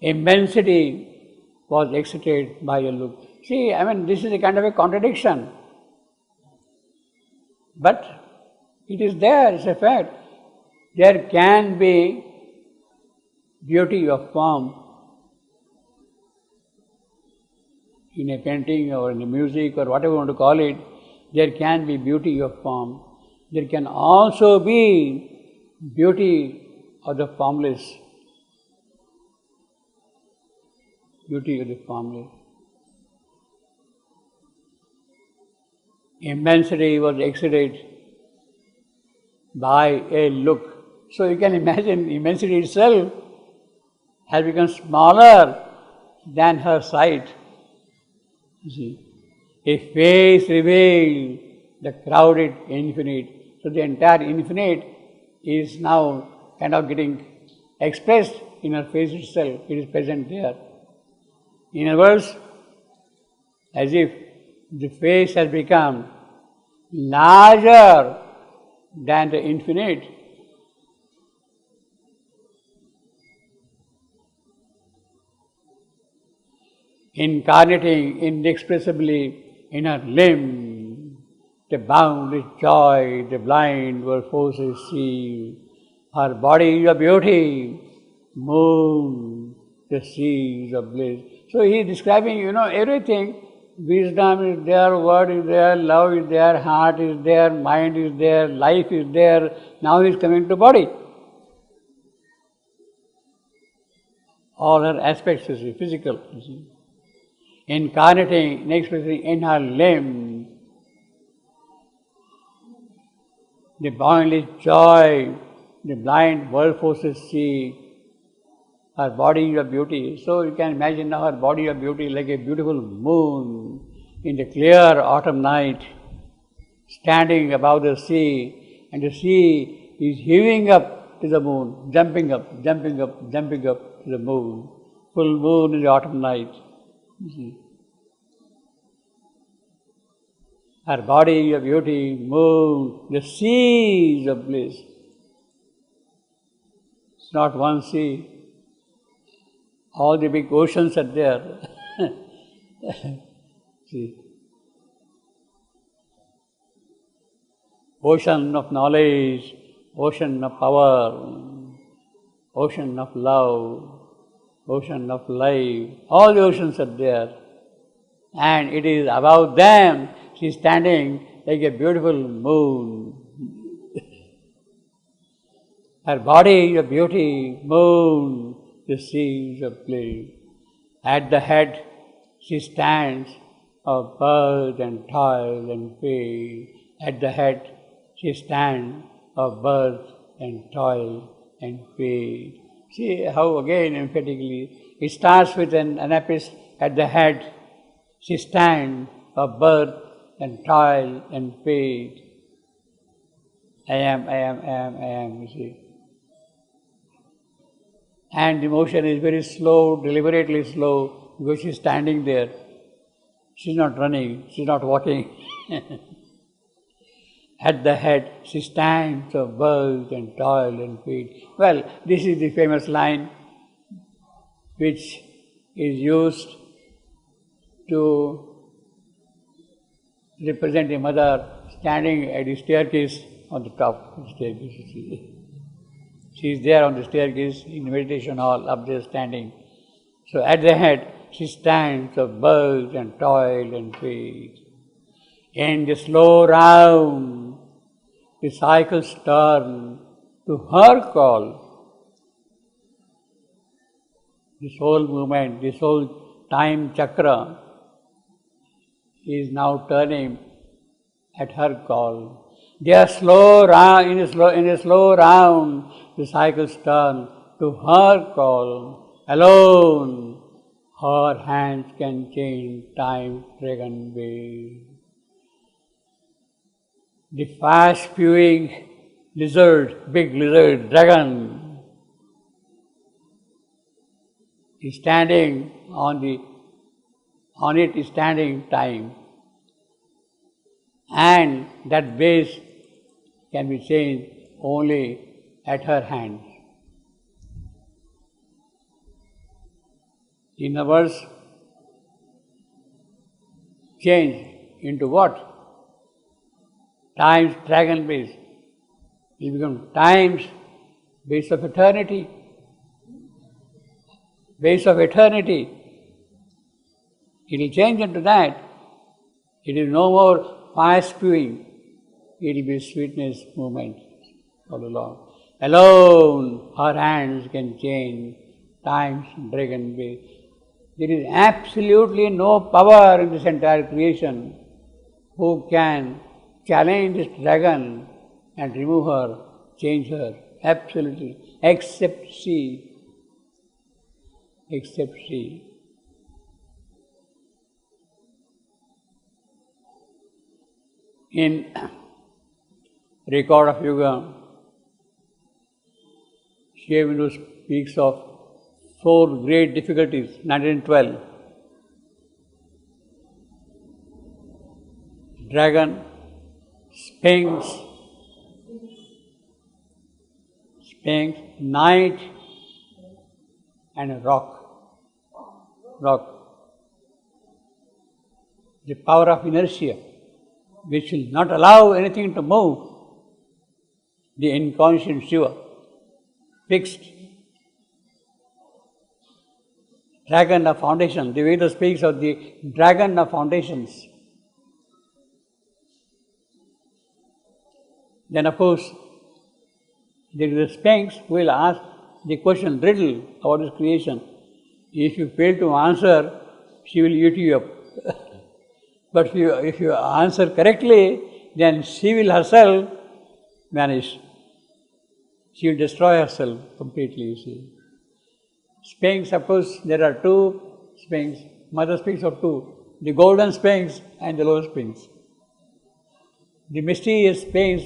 Immensity was excited by a look. See, I mean, this is a kind of a contradiction. But it is there, it's a fact. There can be beauty of form in a painting or in a music or whatever you want to call it. There can be beauty of form. There can also be beauty of the formless. Beauty of the formless. Immensity was exceeded by a look. So you can imagine immensity itself has become smaller than her sight. You see, a face revealed the crowded infinite. So the entire infinite is now kind of getting expressed in her face itself. It is present there. In other words, as if the face has become larger than the infinite. Incarnating inexpressibly in her limb, the boundless joy the blind were forced to see. Her body is a beauty, moon, the seas of bliss. So he is describing, everything. Wisdom is there, word is there, love is there, heart is there, mind is there, life is there. Now he is coming to body. All her aspects, you see, physical, you see. Incarnating inexpressibly in her limb, the boundless joy the blind world forces see. Her body is a beauty. So you can imagine now her body of beauty like a beautiful moon in the clear autumn night, standing above the sea, and the sea is heaving up to the moon, jumping up, jumping up, jumping up to the moon. Full moon in the autumn night. You see. Her body of beauty, moon, the seas of bliss. It's not one sea. All the big oceans are there. See. Ocean of knowledge, ocean of power, ocean of love, ocean of life. All the oceans are there. And it is above them, she is standing like a beautiful moon. Her body is a beauty, moon, the seas of bliss. At the head, she stands of birth and toil and fate. At the head, she stands of birth and toil and fate. See how again emphatically it starts with an anapis at the head. She stands of birth and toil and fate. I am, you see. And the motion is very slow, deliberately slow, because she is standing there. She is not running, she is not walking. At the head, she stands of birth and toil and fate. Well, this is the famous line which is used to represent a mother standing at the staircase on the top of the staircase. She is there on the staircase in the meditation hall, up there standing. So at the head, she stands of birth and toil and fate. In the slow round, the cycles turn to her call. This whole movement, this whole time chakra is now turning at her call. They are slow round, in a slow round, the cycles turn to her call. Alone, her hands can change time dragon way. The fast-spewing lizard, big lizard, dragon, is standing on it is standing time. And that base can be changed only at her hand. In other words, change into what? Times dragon base. It becomes times base of eternity. Base of eternity. It will change into that. It is no more fire spewing. It will be sweetness movement all along. Alone, her hands can change times dragon base. There is absolutely no power in this entire creation who can challenge this dragon and remove her, change her. Absolutely. Except she. Except she. In Record of Yoga, Sri Aurobindo speaks of 4 great difficulties, 1912. Dragon, Sphinx, night, and a rock. The power of inertia, which will not allow anything to move. The inconscient Shiva, fixed. Dragon of foundation. The Veda speaks of the dragon of foundations. Then of course, there is a Sphinx who will ask the question, riddle about this creation. If you fail to answer, she will eat you up. But if you answer correctly, then she will herself vanish. She will destroy herself completely, you see. Sphinx, of course, there are 2 Sphinx. Mother speaks of 2. The golden Sphinx and the lower Sphinx. The mysterious Sphinx,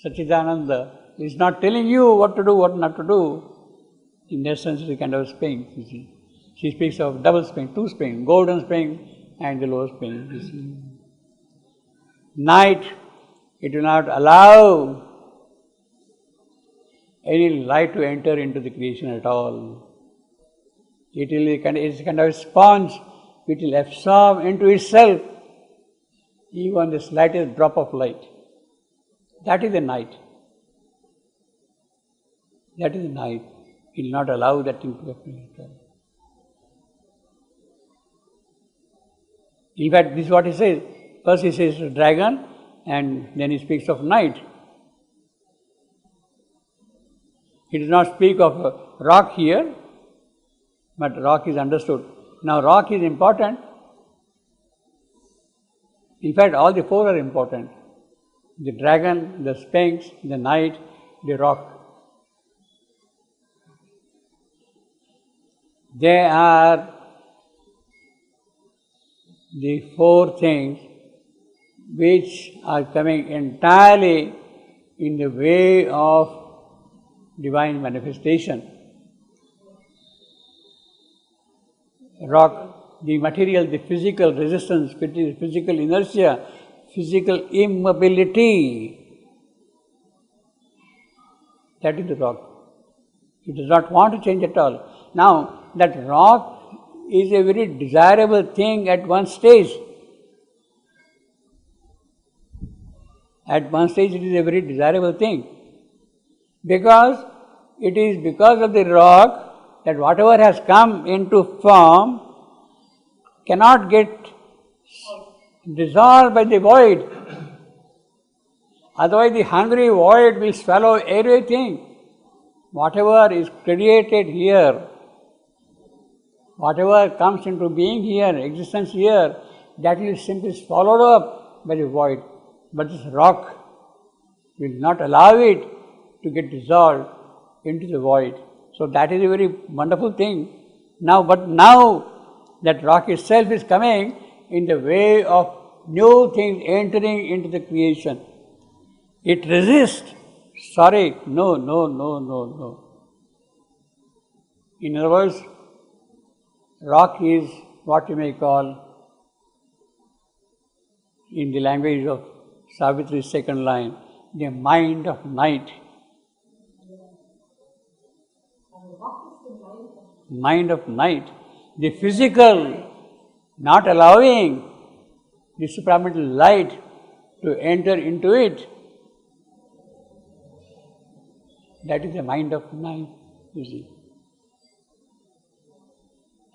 Satchidananda, is not telling you what to do, what not to do. In essence, it's a kind of Sphinx, you see. She speaks of double Sphinx, 2 Sphinx, golden Sphinx and the lower Sphinx, you see. Night, it will not allow any light to enter into the creation at all. It will it's a kind of a sponge which will absorb into itself even the slightest drop of light. That is the night. That is the night. It will not allow that thing to happen at all. In fact, this is what he says. First he says dragon, and then he speaks of night. He does not speak of rock here, but rock is understood. Now rock is important. In fact, all the 4 are important. The dragon, the Sphinx, the night, the rock. They are the 4 things which are coming entirely in the way of divine manifestation. Rock, the material, the physical resistance, physical inertia, physical immobility. That is the rock. It does not want to change at all. Now, that rock is a very desirable thing at one stage. At one stage, it is a very desirable thing. Because it is because of the rock that whatever has come into form cannot get dissolved by the void. Otherwise, the hungry void will swallow everything. Whatever is created here, whatever comes into being here, existence here, that is simply swallowed up by the void. But this rock will not allow it to get dissolved into the void. So that is a very wonderful thing. But now that rock itself is coming in the way of new things entering into the creation. It resists. No. In other words, rock is what you may call, in the language of Savitri's second line, the mind of night. Mind of night. the physical, not allowing the supramental light to enter into it. That is the mind of night, you see.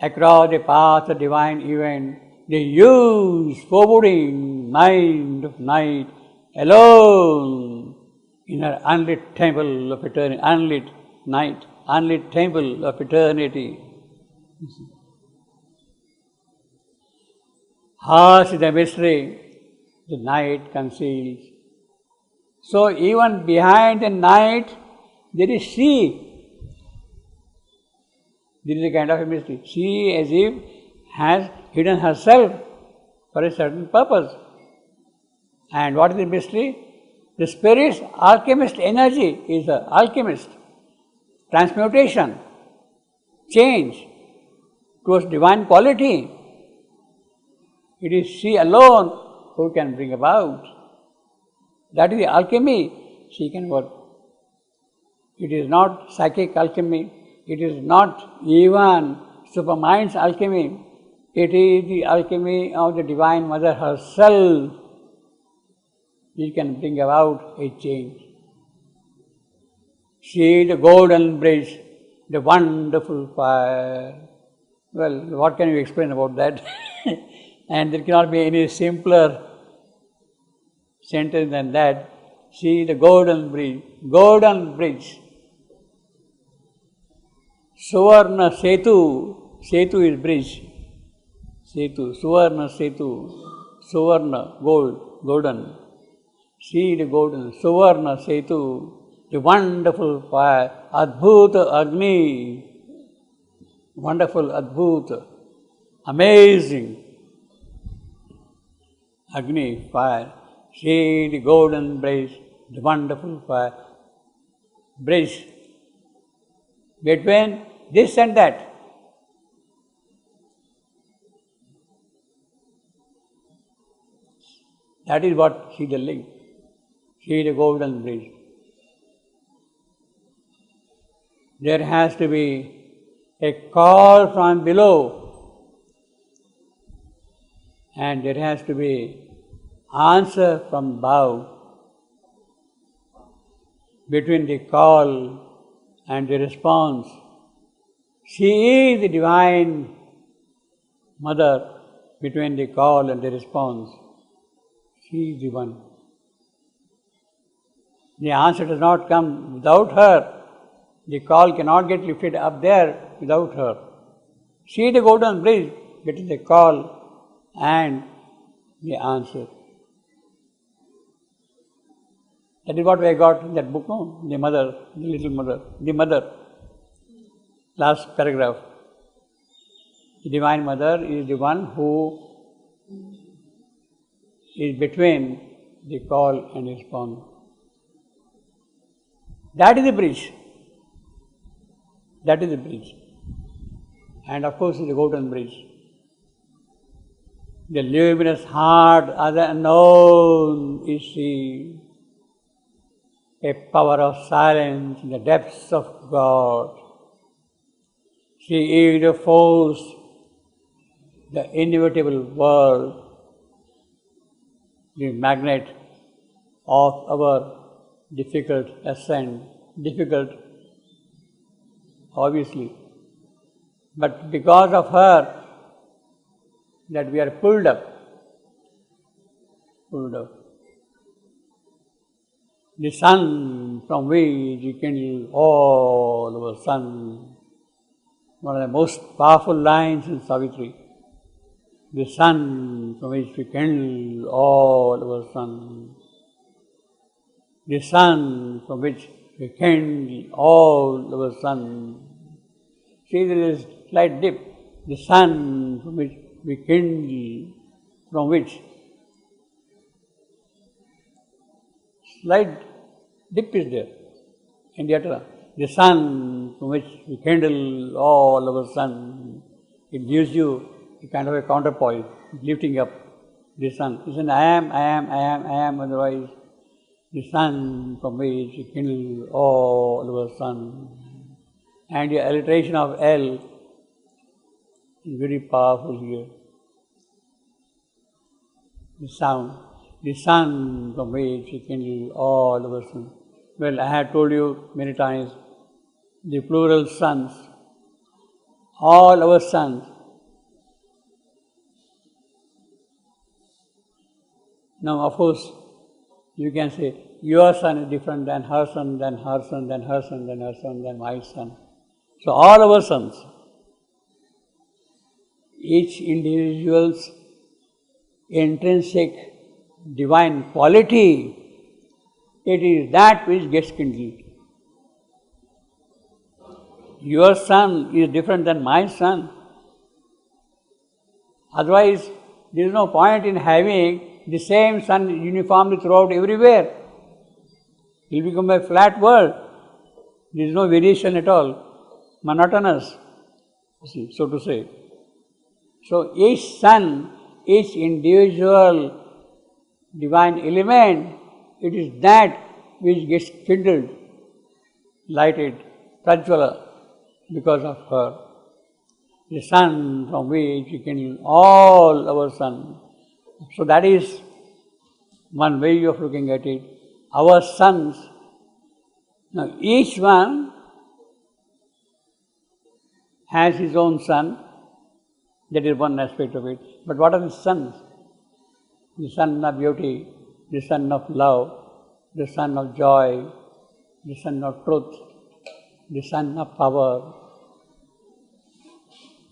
Across the path of divine event, the huge, foreboding mind of night alone in her unlit temple of eternity, unlit night, unlit temple of eternity. Harsh is the mystery the night conceals. So even behind the night, there is she. There is a kind of a mystery. She as if has hidden herself for a certain purpose. And what is the mystery? The spirit's alchemist energy is the alchemist. Transmutation, change towards divine quality. It is she alone who can bring about. That is the alchemy she can work. It is not psychic alchemy. It is not even supermind's alchemy. It is the alchemy of the Divine Mother herself. She can bring about a change. She is the golden bridge, the wonderful fire. Well, what can you explain about that? And there cannot be any simpler sentence than that. She is the golden bridge. Golden bridge. Suvarna Setu. Setu is bridge. Setu. Suvarna Setu. Suvarna, gold, golden. She is the golden. Suvarna Setu. The wonderful fire. Adbhuta Agni. Wonderful, Adbhuta. Amazing. Agni, fire. She is the golden bridge. The wonderful fire. Bridge between this and that. That is what she is the link. She is the golden bridge. There has to be a call from below, and there has to be answer from above. Between the call and the response, she is the Divine Mother. Between the call and the response, she is the one. The answer does not come without her. The call cannot get lifted up there without her. She is the golden bridge between the call and the answer. That is what I got in that book, no? The mother, the little mother, the mother. Last paragraph. The Divine Mother is the one who is between the call and response. That is the bridge. That is the bridge. And of course, the golden bridge. The luminous heart of the unknown is she. A power of silence in the depths of God. She is the force, the inevitable world, the magnet of our difficult ascent. Difficult, obviously. But because of her, that we are pulled up. Pulled up. The sun from which we kindle all our sun. One of the most powerful lines in Savitri. The sun from which we kindle all our sun. The sun from which we kindle all our sun. See, there is a slight dip. The sun from which we kindle, from which slight dip is there in the utterance. The sun from which we kindle all our sun. It gives you a kind of a counterpoise, lifting up the sun. Listen, I am, otherwise the sun from which we kindle all our sun. And the alliteration of L is very powerful here. The sound, the sun from which we kindle all our sun. Well, I have told you many times, the plural suns, all our suns. Now, of course, you can say, your sun is different than her sun, than her sun, than her sun, than her sun, than my sun. So, all our suns, each individual's intrinsic divine quality, it is that which gets kindled. Your sun is different than my sun. Otherwise, there is no point in having the same sun uniformly throughout everywhere. It will become a flat world. There is no variation at all, monotonous, so to say. So each sun, each individual divine element, it is that which gets kindled, lighted, prajvala, because of her. The sun from which we kindle all our sun. So that is one way of looking at it. Our suns, now each one has his own sun. That is one aspect of it. But what are the suns? The sun of beauty, the sun of love, the sun of joy, the sun of truth, the sun of power,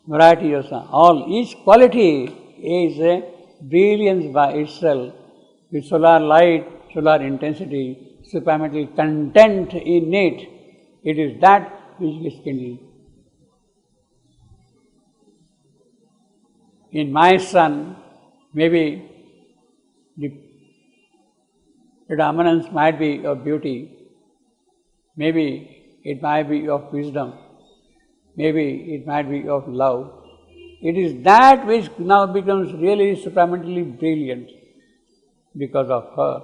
variety of sun. All, each quality is a brilliance by itself, with solar light, solar intensity, supramental content in it. It is that which gets kindled. In my sun, maybe the predominance might be of beauty, maybe it might be of wisdom, maybe it might be of love. It is that which now becomes really supramental brilliant because of her.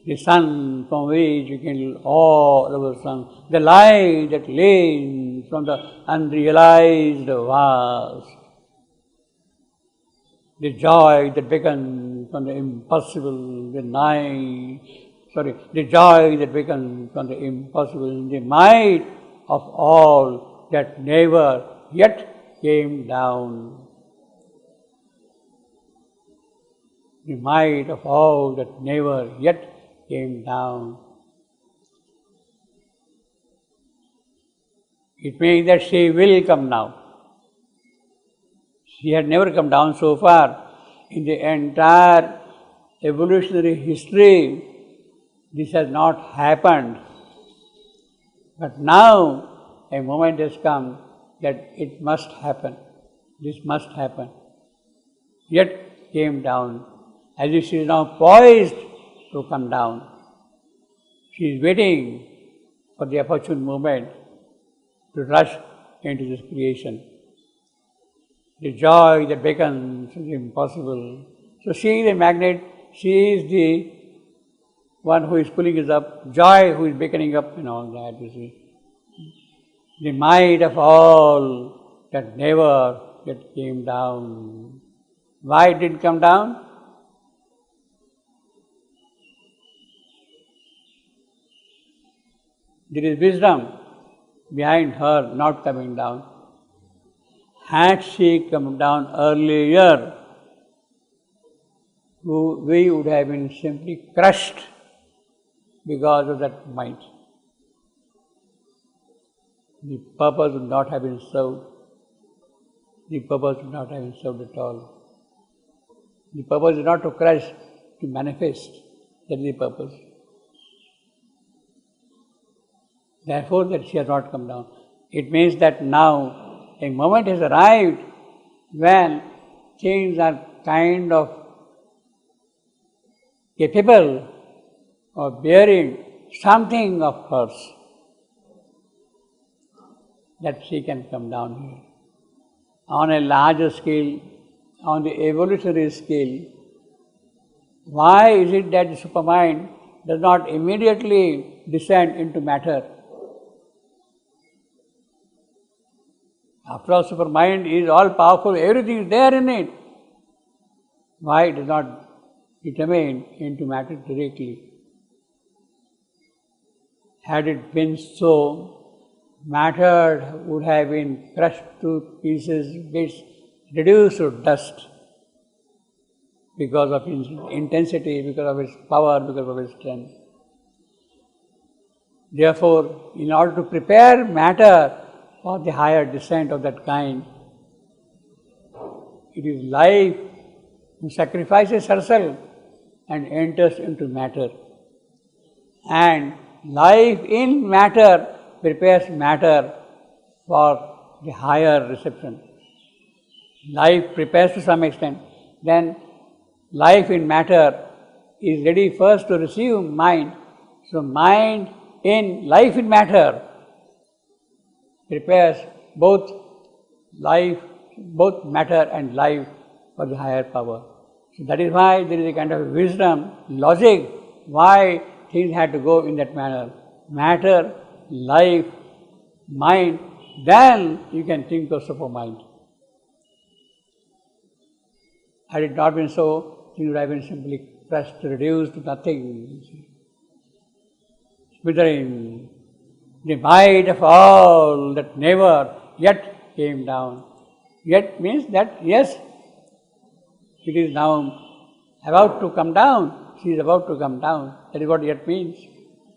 The sun from which you kindle all our sun, the light that lays from the unrealized vast, the joy that beckons from the impossible, the joy that beckons from the impossible, the might of all that never yet came down. The might of all that never yet came down. It means that she will come now. She had never come down so far. In the entire evolutionary history, this has not happened. But now a moment has come that it must happen. This must happen. Yet came down. As if she is now poised to come down. She is waiting for the opportune moment to rush into this creation. The joy that beckons is impossible. So she is a magnet, she is the one who is pulling us up, joy who is beckoning up and all that, you see. The might of all that never yet came down. Why it didn't come down? There is wisdom behind her not coming down. Had she come down earlier, we would have been simply crushed because of that might. The purpose would not have been served. The purpose would not have been served at all. The purpose is not to crush, to manifest. That is the purpose. Therefore, that she has not come down. It means that now a moment has arrived when things are kind of capable of bearing something of hers, that she can come down here. On a larger scale, on the evolutionary scale, why is it that the supermind does not immediately descend into matter? After all, supermind is all powerful, everything is there in it. Why it does not determine into matter directly? Had it been so, matter would have been crushed to pieces, bits, reduced to dust because of its intensity, because of its power, because of its strength. Therefore, in order to prepare matter for the higher descent of that kind, it is life who sacrifices herself and enters into matter. And life in matter prepares matter for the higher reception. Life prepares to some extent, then life in matter is ready first to receive mind. So mind in life in matter prepares both life, both matter and life for the higher power. So that is why there is a kind of wisdom, logic, why things had to go in that manner. Matter, life, mind, then you can think of supermind. Had it not been so, things would have been simply crushed, reduced to nothing. Smithering, the might of all that never yet came down. Yet means that, yes, it is now about to come down. She is about to come down. That is what yet means.